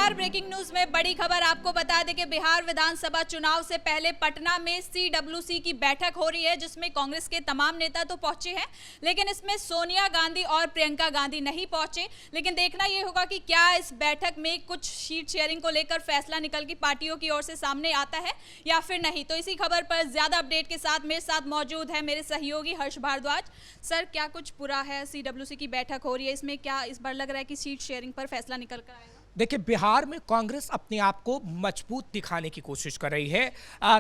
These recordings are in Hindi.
नमस्कार। ब्रेकिंग न्यूज में बड़ी खबर आपको बता दें कि बिहार विधानसभा चुनाव से पहले पटना में सीडब्ल्यूसी की बैठक हो रही है, जिसमें कांग्रेस के तमाम नेता तो पहुंचे हैं, लेकिन इसमें सोनिया गांधी और प्रियंका गांधी नहीं पहुंचे। लेकिन देखना यह होगा कि क्या इस बैठक में कुछ सीट शेयरिंग को लेकर फैसला निकल के पार्टियों की ओर से सामने आता है या फिर नहीं। तो इसी खबर पर ज्यादा अपडेट के साथ मेरे साथ मौजूद है मेरे सहयोगी हर्ष भारद्वाज। सर, क्या कुछ पूरा है? सीडब्ल्यूसी की बैठक हो रही है, इसमें क्या इस बार लग रहा है कि सीट शेयरिंग पर फैसला निकल कर आएगा? देखिए, बिहार में कांग्रेस अपने आप को मजबूत दिखाने की कोशिश कर रही है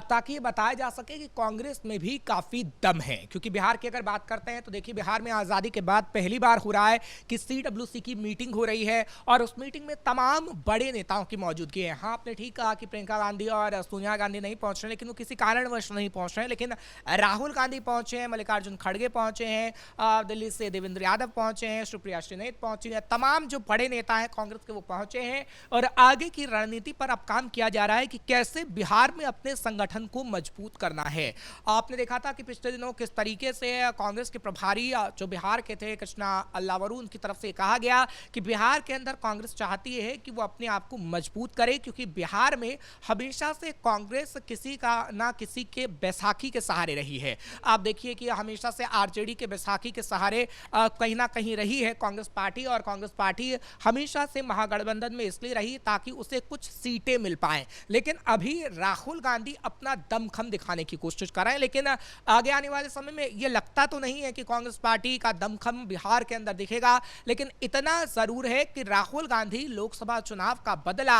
ताकि ये बताया जा सके कि कांग्रेस में भी काफ़ी दम है। क्योंकि बिहार की अगर बात करते हैं तो देखिए, बिहार में आज़ादी के बाद पहली बार हो रहा है कि सीडब्ल्यूसी की मीटिंग हो रही है और उस मीटिंग में तमाम बड़े नेताओं की मौजूदगी है। हाँ, आपने ठीक कहा कि प्रियंका गांधी और सोनिया गांधी नहीं पहुंच रहे, लेकिन वो किसी कारणवश नहीं पहुंच रहे हैं। लेकिन राहुल गांधी पहुंचे हैं, मल्लिकार्जुन खड़गे पहुंचे हैं, दिल्ली से देवेंद्र यादव पहुंचे हैं, सुप्रिया श्रीनेत पहुंची हैं, तमाम जो बड़े नेता हैं कांग्रेस के वो पहुंचे हैं। और आगे की रणनीति पर अब काम किया जा रहा है कि कैसे बिहार में अपने संगठन को मजबूत करना है। आपने देखा था कि पिछले दिनों किस तरीके से कांग्रेस के प्रभारी जो बिहार के थे, कृष्णा अल्लावरू, उनकी तरफ से कहा गया कि बिहार के अंदर कांग्रेस चाहती है कि वो अपने आप को मजबूत करे, क्योंकि बिहार में हमेशा से कांग्रेस किसी का ना किसी के बैसाखी के सहारे रही है। आप देखिए कि हमेशा से आरजेडी के बैसाखी के सहारे कहीं ना कहीं रही है कांग्रेस पार्टी, और कांग्रेस पार्टी हमेशा से महागठबंधन में इसलिए रही ताकि उसे कुछ सीटें मिल पाएं। लेकिन अभी राहुल गांधी अपना दमखम दिखाने की कोशिश कर रहे हैं, लेकिन आगे आने वाले समय में यह लगता तो नहीं है कि कांग्रेस पार्टी का दमखम बिहार के अंदर दिखेगा। लेकिन इतना जरूर है कि राहुल गांधी लोकसभा चुनाव का बदला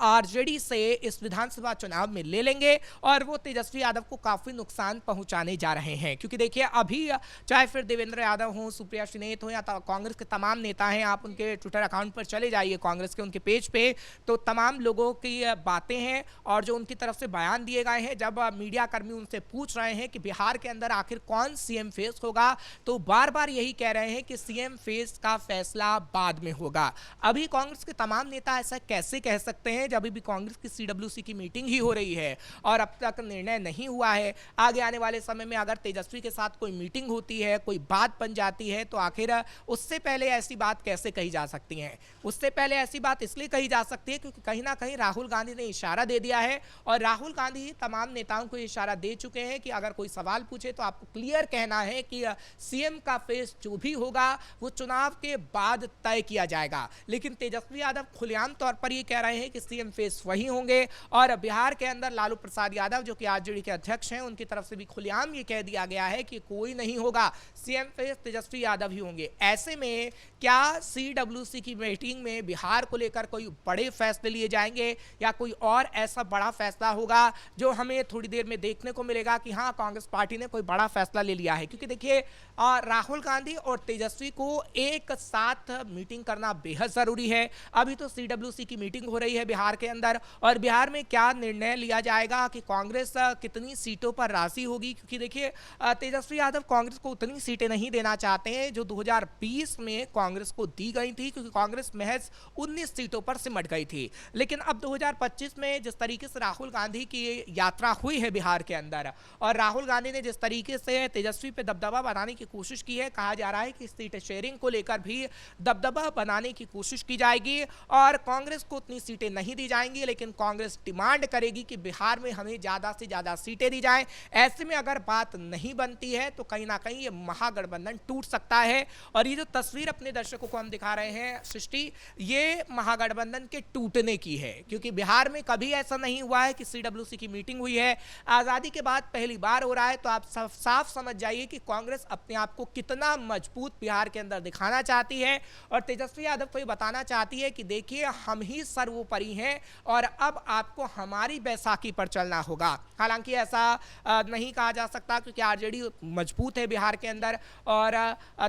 आरजेडी से इस विधानसभा चुनाव में ले लेंगे और वो तेजस्वी यादव को काफी नुकसान पहुंचाने जा रहे हैं। क्योंकि देखिए, अभी चाहे फिर देवेंद्र यादव हो, सुप्रिया श्रीनेत हो या कांग्रेस के तमाम नेता हैं, आप उनके ट्विटर अकाउंट पर चले जाइए, कांग्रेस के उनके पेज पे, तो तमाम लोगों की बातें हैं और जो उनकी तरफ से बयान दिए गए हैं। जब मीडिया कर्मी उनसे पूछ रहे हैं कि बिहार के अंदर आखिर कौन सीएम फेस होगा, तो बार बार यही कह रहे हैं कि सीएम फेस का फैसला बाद में होगा। अभी कांग्रेस के तमाम नेता ऐसा कैसे कह सकते हैं जब अभी भी कांग्रेस की सीडब्ल्यूसी की मीटिंग ही हो रही है और अब तक निर्णय नहीं हुआ है। आगे आने वाले समय में अगर तेजस्वी के साथ कोई मीटिंग होती है, कोई बात बन जाती है, तो आखिर उससे पहले ऐसी बात कैसे कही जा सकती है? उससे पहले ऐसी बात इसलिए कही जा सकती है क्योंकि कहीं ना कहीं राहुल गांधी ने इशारा दे दिया है, और राहुल गांधी ही तमाम नेताओं को इशारा दे चुके हैं कि अगर कोई सवाल पूछे तो आपको क्लियर कहना है कि सीएम का फेस जो भी होगा वो चुनाव के बाद तय किया जाएगा। लेकिन तेजस्वी यादव खुलेआम तौर पर ये कह रहे हैं कि सीएम फेस वही होंगे, और बिहार के अंदर लालू प्रसाद यादव जो कि आरजेडी के अध्यक्ष हैं, उनकी तरफ से भी खुलेआम ये कह दिया गया है कि कोई नहीं होगा, सीएम फेस तेजस्वी यादव ही होंगे। ऐसे में क्या सीडब्ल्यूसी की मीटिंग में बिहार को लेकर कोई बड़े फैसले लिए जाएंगे या कोई और ऐसा बड़ा फैसला होगा जो हमें थोड़ी देर में देखने को मिलेगा कि हाँ, कांग्रेस पार्टी ने कोई बड़ा फैसला ले लिया है? क्योंकि देखिए, राहुल गांधी और तेजस्वी को एक साथ मीटिंग करना बेहद जरूरी है। अभी तो सीडब्ल्यूसी की मीटिंग हो रही है बिहार के अंदर, और बिहार में क्या निर्णय लिया जाएगा कि कांग्रेस कितनी सीटों पर राजी होगी। क्योंकि देखिए, तेजस्वी यादव कांग्रेस को उतनी सीटें नहीं देना चाहते हैं जो 2020 में कांग्रेस को दी गई थी, क्योंकि कांग्रेस महज 19 सीटों पर सिमट गई थी। लेकिन अब 2025 में जिस तरीके से राहुल गांधी की यात्रा हुई है बिहार के अंदर, और राहुल गांधी ने जिस तरीके से तेजस्वी पे दबदबा बनाने की कोशिश की है, कहा जा रहा है कि सीट शेयरिंग को लेकर भी दबदबा बनाने की कोशिश की जाएगी और कांग्रेस को उतनी सीटें नहीं दी जाएंगी। लेकिन कांग्रेस डिमांड करेगी कि बिहार में हमें ज्यादा से ज्यादा सीटें दी जाएं। ऐसे में अगर बात नहीं बनती है तो कहीं ना कहीं ये महागठबंधन टूट सकता है। और ये जो तस्वीर अपने दर्शकों को हम दिखा रहे हैं सृष्टि, ये महागठबंधन के टूटने की है, क्योंकि बिहार में कभी ऐसा नहीं हुआ है कि सीडब्ल्यूसी की मीटिंग हुई है। आजादी के बाद पहली बार हो रहा है, तो आप साफ समझ जाइए कि कांग्रेस अपने आप को कितना मजबूत बिहार के अंदर दिखाना चाहती है, और तेजस्वी यादव को ये बताना चाहती है कि देखिए, हम ही सर्वोपरि हैं और अब आपको हमारी बैसाखी पर चलना होगा। हालांकि ऐसा नहीं कहा जा सकता क्योंकि आरजेडी मजबूत है बिहार के अंदर, और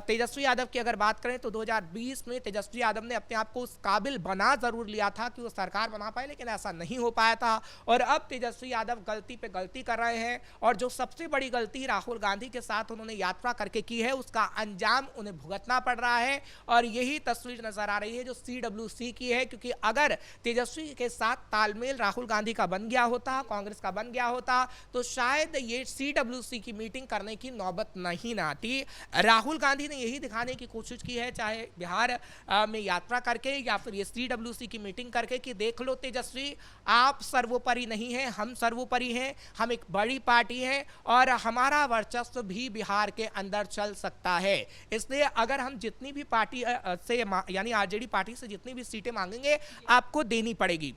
तेजस्वी यादव की अगर बात करें तो 2020 में तेजस्वी यादव ने अपने आप को उस काबिल बना जरूर लिया था कि वो सरकार बना पाए, लेकिन ऐसा नहीं हो पाया था। और अब तेजस्वी यादव गलती पे गलती कर रहे हैं, और जो सबसे बड़ी गलती राहुल गांधी के साथ उन्होंने यात्रा करके की है, उसका अंजाम उन्हें भुगतना पड़ रहा है। और यही तस्वीर नजर आ रही है जो सीडब्ल्यूसी की है, क्योंकि अगर तेजस्वी के साथ तालमेल राहुल गांधी का बन गया होता, कांग्रेस का बन गया होता, तो शायद ये सीडब्ल्यूसी की मीटिंग करने की नौबत नहीं ना आती। राहुल गांधी ने यही दिखाने की कोशिश की है, चाहे बिहार में यात्रा करके या फिर ये CWC की मीटिंग करके कि देख लो तेजस्वी, आप सर्वोपरि नहीं हैं, हम सर्वोपरि हैं, हम एक बड़ी पार्टी हैं और हमारा वर्चस्व भी बिहार के अंदर चल सकता है। इसलिए अगर हम जितनी भी पार्टी से यानी आरजेडी पार्टी से जितनी भी सीटें मांगेंगे आपको देनी पड़ेगी।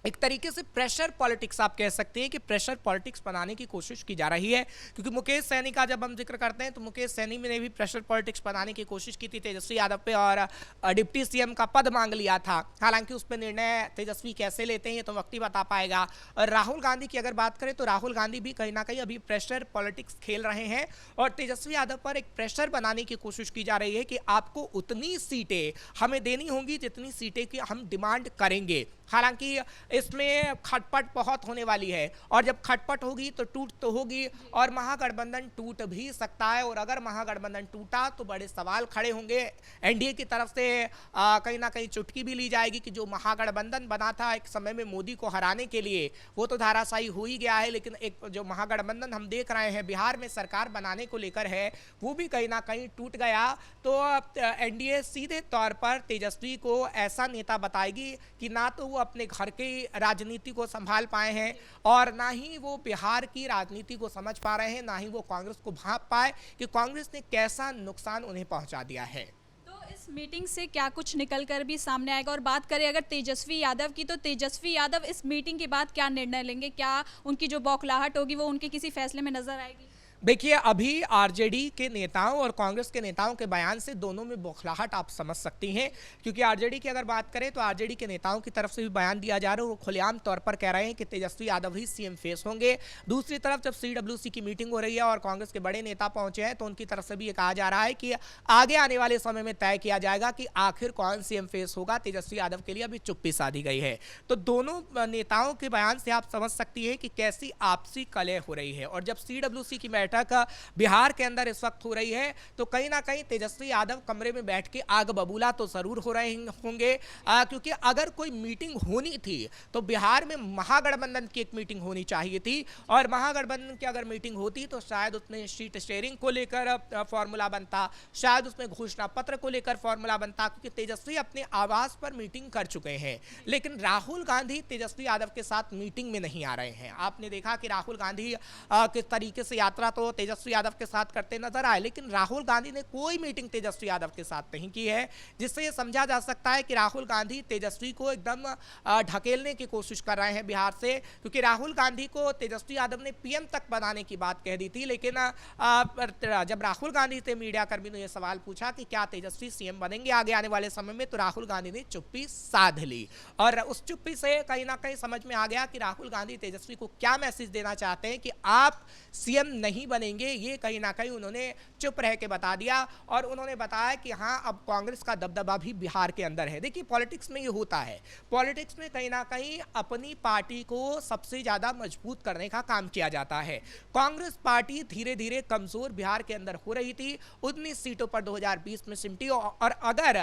एक तरीके से प्रेशर पॉलिटिक्स आप कह सकते हैं कि प्रेशर पॉलिटिक्स बनाने की कोशिश की जा रही है, क्योंकि मुकेश सहनी का जब हम जिक्र करते हैं तो मुकेश सहनी ने भी प्रेशर पॉलिटिक्स बनाने की कोशिश की थी तेजस्वी यादव पे और डिप्टी सीएम का पद मांग लिया था। हालांकि उस पर निर्णय तेजस्वी कैसे लेते हैं ये तो वक्त ही बता पाएगा। और राहुल गांधी की अगर बात करें तो राहुल गांधी भी कहीं ना कहीं अभी प्रेशर पॉलिटिक्स खेल रहे हैं और तेजस्वी यादव पर एक प्रेशर बनाने की कोशिश की जा रही है कि आपको उतनी सीटें हमें देनी होंगी जितनी सीटें की हम डिमांड करेंगे। हालांकि इसमें खटपट बहुत होने वाली है और जब खटपट होगी तो टूट तो होगी और महागठबंधन टूट भी सकता है। और अगर महागठबंधन टूटा तो बड़े सवाल खड़े होंगे। एनडीए की तरफ से कहीं ना कहीं चुटकी भी ली जाएगी कि जो महागठबंधन बना था एक समय में मोदी को हराने के लिए वो तो धाराशायी हो ही गया है, लेकिन एक जो महागठबंधन हम देख रहे हैं बिहार में सरकार बनाने को लेकर है वो भी कहीं ना कहीं टूट गया। तो एनडीए सीधे तौर पर तेजस्वी को ऐसा नेता बताएगी कि ना तो वो अपने घर की राजनीति को संभाल पाए हैं और ना ही वो बिहार की राजनीति को समझ पा रहे हैं, ना ही वो कांग्रेस को भांप पाए कि कांग्रेस ने कैसा नुकसान उन्हें पहुंचा दिया है। तो इस मीटिंग से क्या कुछ निकल कर भी सामने आएगा? और बात करें अगर तेजस्वी यादव की, तो तेजस्वी यादव इस मीटिंग के बाद क्या निर्णय लेंगे? क्या उनकी जो बौखलाहट होगी वो उनके किसी फैसले में नजर आएगी? देखिए, अभी आरजेडी के नेताओं और कांग्रेस के नेताओं के बयान से दोनों में बौखलाहट आप समझ सकती हैं, क्योंकि आरजेडी की अगर बात करें तो आरजेडी के नेताओं की तरफ से भी बयान दिया जा रहा है। वो खुलेआम तौर पर कह रहे हैं कि तेजस्वी यादव ही सीएम फेस होंगे। दूसरी तरफ जब CWC की मीटिंग हो रही है और कांग्रेस के बड़े नेता पहुंचे हैं तो उनकी तरफ से भी ये कहा जा रहा है कि आगे आने वाले समय में तय किया जाएगा कि आखिर कौन सीएम फेस होगा। तेजस्वी यादव के लिए अभी चुप्पी साधी गई है। तो दोनों नेताओं के बयान से आप समझ सकती है कि कैसी आपसी कलह हो रही है। और जब CWC की बैठक बिहार के अंदर इस वक्त हो रही है तो कहीं ना कहीं तेजस्वी यादव कमरे में बैठ के आग बबूला तो जरूर हो रहे होंगे, क्योंकि अगर कोई मीटिंग होनी थी तो बिहार में महागठबंधन की एक मीटिंग होनी चाहिए थी और महागठबंधन की अगर मीटिंग होती तो शायद उसमें सीट शेयरिंग को लेकर फॉर्मूला बनता, शायद उसमें घोषणा पत्र को लेकर फॉर्मूला बनता, क्योंकि तेजस्वी अपने आवास पर मीटिंग कर चुके हैं। लेकिन राहुल गांधी तेजस्वी यादव के साथ मीटिंग में नहीं आ रहे हैं। आपने देखा कि राहुल गांधी किस तरीके से यात्रा तो तेजस्वी यादव के साथ करते नजर आए, लेकिन राहुल गांधी ने कोई मीटिंग तेजस्वी यादव के साथ नहीं की है, जिससे यह समझा जा सकता है कि राहुल गांधी तेजस्वी को एकदम ढकेलने की कोशिश कर रहे हैं बिहार से, क्योंकि राहुल गांधी को तेजस्वी यादव ने पीएम तक बनाने की बात कह दी थी। लेकिन जब राहुल गांधी से मीडिया कर्मी ने यह सवाल पूछा कि क्या तेजस्वी सीएम बनेंगे आगे आने वाले समय में, तो राहुल गांधी ने चुप्पी साध ली और उस चुप्पी से कहीं ना कहीं समझ में आ गया कि राहुल गांधी तेजस्वी को क्या मैसेज देना चाहते हैं कि आप सीएम नहीं बनेंगे। ये कहीं ना कहीं उन्होंने चुप रह के बता दिया और उन्होंने बताया कि हाँ, अब कांग्रेस का दबदबा भी बिहार के अंदर है। देखिए, पॉलिटिक्स में ये होता है, पॉलिटिक्स में कहीं ना कहीं अपनी पार्टी को सबसे ज्यादा मजबूत करने का काम किया जाता है। कांग्रेस पार्टी धीरे धीरे कमजोर बिहार के अंदर हो रही थी, 19 सीटों पर 2020 में सिमटी और अगर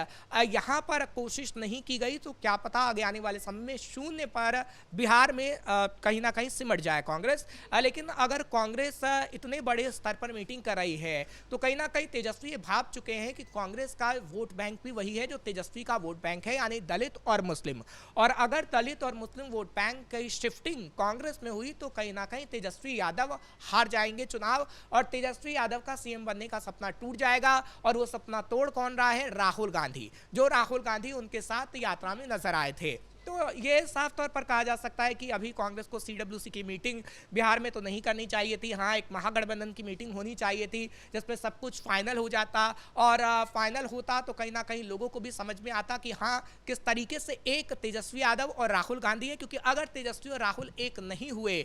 यहां पर कोशिश नहीं की गई तो क्या पता आगे आने वाले समय में शून्य पर बिहार में कहीं ना कहीं सिमट जाए कांग्रेस। लेकिन अगर कांग्रेस इतने बड़े स्तर पर मीटिंग कर रही है तो कहीं ना कहीं तेजस्वी ये भाप चुके हैं कि कांग्रेस का वोट बैंक भी वही है जो तेजस्वी का वोट बैंक है, यानी दलित और मुस्लिम। और अगर दलित और मुस्लिम वोट बैंक की शिफ्टिंग कांग्रेस में हुई तो कहीं ना कहीं तेजस्वी यादव हार जाएंगे चुनाव और तेजस्वी यादव का सीएम बनने का सपना टूट जाएगा। और वो सपना तोड़ कौन रहा है? राहुल गांधी, जो राहुल गांधी उनके साथ यात्रा में नजर आए थे। तो ये साफ तौर पर कहा जा सकता है कि अभी कांग्रेस को CWC की मीटिंग बिहार में तो नहीं करनी चाहिए थी। हाँ, एक महागठबंधन की मीटिंग होनी चाहिए थी जिसमें सब कुछ फाइनल हो जाता और फाइनल होता तो कहीं ना कहीं लोगों को भी समझ में आता कि हाँ, किस तरीके से एक तेजस्वी यादव और राहुल गांधी है। क्योंकि अगर तेजस्वी और राहुल एक नहीं हुए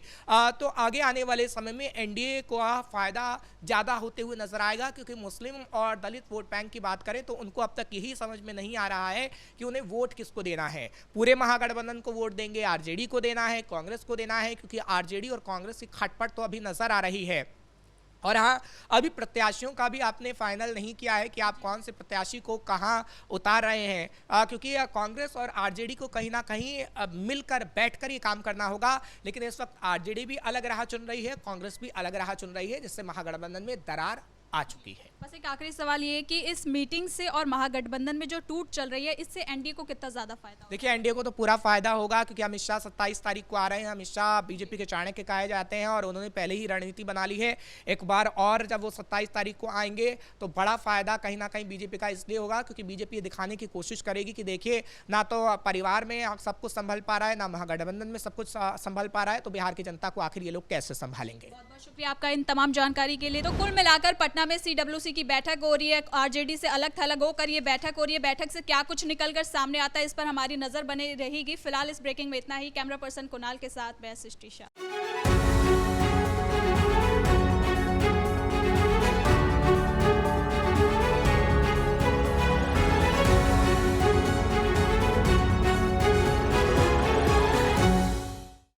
तो आगे आने वाले समय में एनडीए को फायदा ज़्यादा होते हुए नजर आएगा, क्योंकि मुस्लिम और दलित वोट बैंक की बात करें तो उनको अब तक यही समझ में नहीं आ रहा है कि उन्हें वोट किसको देना है। पूरे महागठबंधन को वोट देंगे, आरजेडी को देना है, कांग्रेस को देना है, क्योंकि आरजेडी और कांग्रेस की खटपट तो अभी नजर आ रही है। और हाँ, अभी प्रत्याशियों का भी आपने फाइनल नहीं किया है कि आप कौन से प्रत्याशी को कहां उतार रहे हैं, क्योंकि कांग्रेस और आरजेडी को कहीं ना कहीं मिलकर बैठकर ये काम करना होगा। लेकिन इस वक्त आरजेडी भी अलग राह चुन रही है, कांग्रेस भी अलग राह चुन रही है, जिससे महागठबंधन में दरार आ चुकी है। बस एक आखिरी सवाल ये है कि इस मीटिंग से और महागठबंधन में जो टूट चल रही है, इससे एनडीए को कितना ज्यादा फायदा होगा? देखिए एनडीए को तो पूरा फायदा होगा, क्योंकि अमित शाह 27 तारीख को आ रहे हैं। अमित शाह बीजेपी के चाणक्य कहे जाते हैं और उन्होंने पहले ही रणनीति बना ली है। एक बार और जब वो 27 तारीख को आएंगे तो बड़ा फायदा कहीं ना कहीं बीजेपी का इसलिए होगा क्योंकि बीजेपी ये दिखाने की कोशिश करेगी कि देखिए ना तो परिवार में सब कुछ संभल पा रहा है, ना महागठबंधन में सब कुछ संभल पा रहा है, तो बिहार की जनता को आखिर ये लोग कैसे संभालेंगे। बहुत बहुत शुक्रिया आपका इन तमाम जानकारी के लिए। तो कुल मिलाकर पटना में सीडब्ल्यूसी की बैठक हो रही है, आरजेडी से अलग थलग होकर ये बैठक हो रही है। बैठक से क्या कुछ निकलकर सामने आता है, इस पर हमारी नजर बनी रहेगी। फिलहाल इस ब्रेकिंग में इतना ही। कैमरा पर्सन कुणाल के साथ मैं सृष्टि शाह।